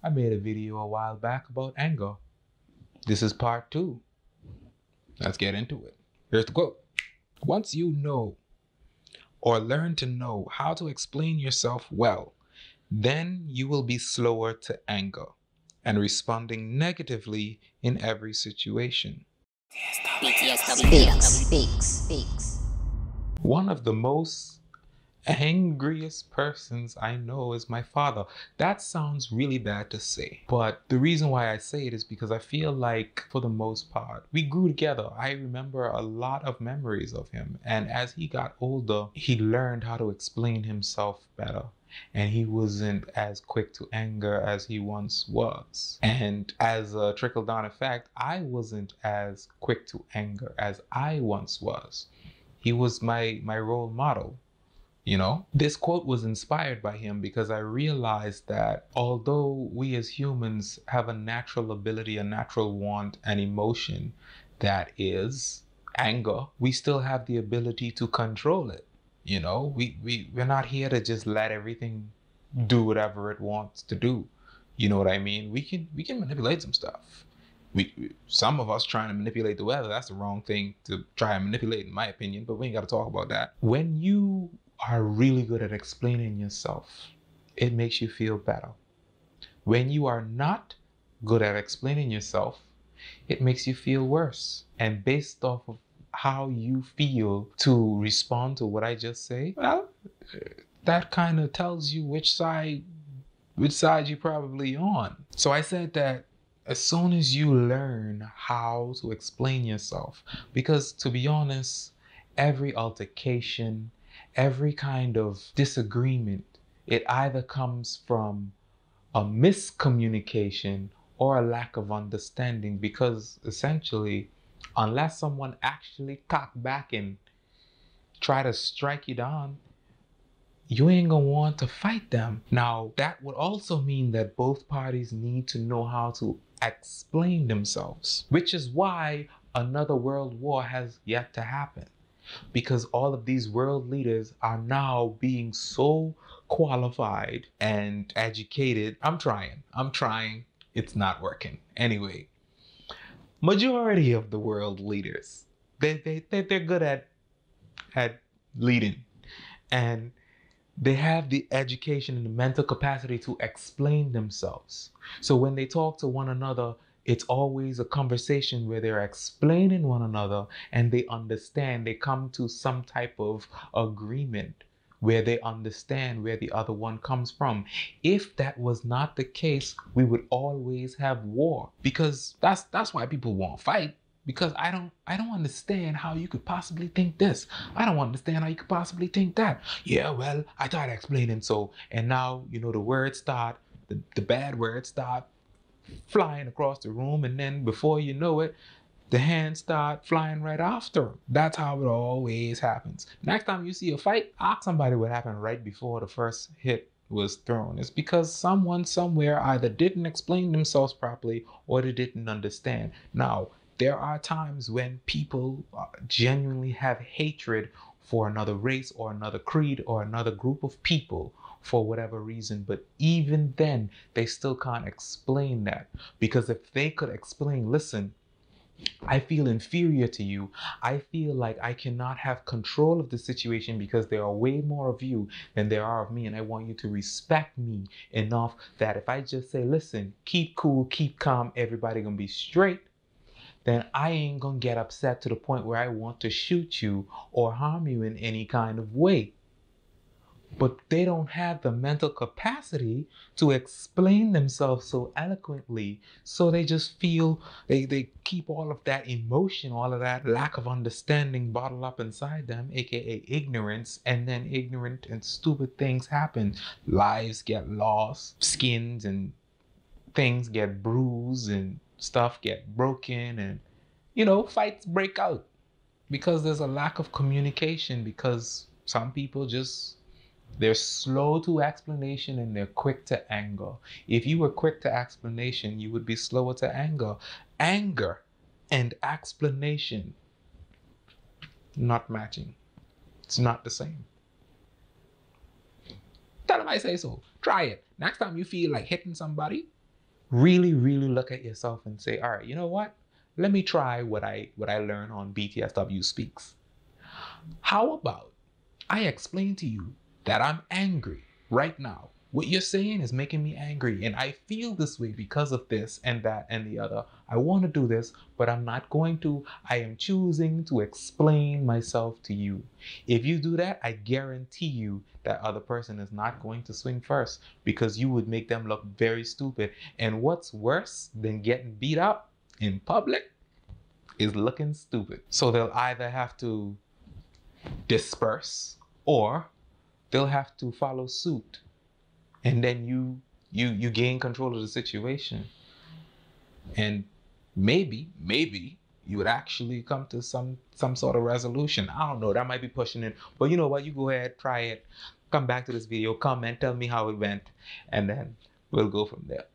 I made a video a while back about anger. This is part 2. Let's get into it. Here's the quote. Once you know or learn to know how to explain yourself well, then you will be slower to anger and responding negatively in every situation. BTSW speaks. One of the most angriest persons I know is my father. That sounds really bad to say, but the reason why I say it is because I feel like for the most part we grew together. I remember a lot of memories of him, and as he got older he learned how to explain himself better, and he wasn't as quick to anger as he once was. And as a trickle-down effect, I wasn't as quick to anger as I once was. He was my role model. You know, this quote was inspired by him because I realized that although we as humans have a natural ability, a natural want and emotion that is anger, we still have the ability to control it. You know, we're not here to just let everything do whatever it wants to do. You know what I mean? We can manipulate some stuff. Some of us trying to manipulate the weather, that's the wrong thing to try and manipulate in my opinion, but we ain't got to talk about that. When you are really good at explaining yourself, it makes you feel better. When you are not good at explaining yourself, it makes you feel worse. And based off of how you feel to respond to what I just say, well, that kind of tells you which side you're probably on. So I said that as soon as you learn how to explain yourself, because to be honest, every altercation, every kind of disagreement, it either comes from a miscommunication or a lack of understanding, because essentially, unless someone actually cock back and try to strike you down, you ain't gonna want to fight them. Now, that would also mean that both parties need to know how to explain themselves, which is why another world war has yet to happen. Because all of these world leaders are now being so qualified and educated. I'm trying. It's not working. Anyway, majority of the world leaders, they're good at leading, and they have the education and the mental capacity to explain themselves. So when they talk to one another, it's always a conversation where they're explaining one another and they understand, they come to some type of agreement where they understand where the other one comes from. If that was not the case, we would always have war, because that's why people won't fight. Because I don't understand how you could possibly think this. I don't understand how you could possibly think that. Yeah, well, I tried explaining so, and now, you know, the words start, the bad words start flying across the room, and then before you know it, the hands start flying right after them. That's how it always happens. Next time you see a fight, ask somebody what happened right before the first hit was thrown. It's because someone somewhere either didn't explain themselves properly or they didn't understand. Now, there are times when people genuinely have hatred for another race or another creed or another group of people for whatever reason, but even then they still can't explain that. Because if they could explain, listen, I feel inferior to you, I feel like I cannot have control of the situation because there are way more of you than there are of me, and I want you to respect me enough that if I just say, listen, keep cool, keep calm, everybody gonna be straight, then I ain't gonna get upset to the point where I want to shoot you or harm you in any kind of way. But they don't have the mental capacity to explain themselves so eloquently. So they just feel, they keep all of that emotion, all of that lack of understanding bottled up inside them, aka ignorance, and then ignorant and stupid things happen. Lives get lost, skins and things get bruised, and stuff get broken, and you know, fights break out because there's a lack of communication, because some people just, they're slow to explanation and they're quick to anger. If you were quick to explanation, you would be slower to anger. Anger and explanation, not matching. It's not the same. Tell them I say so. Try it. Next time you feel like hitting somebody, really, really look at yourself and say, all right, you know what? Let me try what I learned on BTSW Speaks. How about I explain to you that I'm angry right now. What you're saying is making me angry, and I feel this way because of this and that and the other. I want to do this, but I'm not going to. I am choosing to explain myself to you. If you do that, I guarantee you that other person is not going to swing first, because you would make them look very stupid. And what's worse than getting beat up in public is looking stupid. So they'll either have to disperse, or they'll have to follow suit, and then you gain control of the situation, and maybe you would actually come to some sort of resolution. I don't know, that might be pushing it, but you know what, you go ahead, try it, come back to this video, comment, tell me how it went, and then we'll go from there.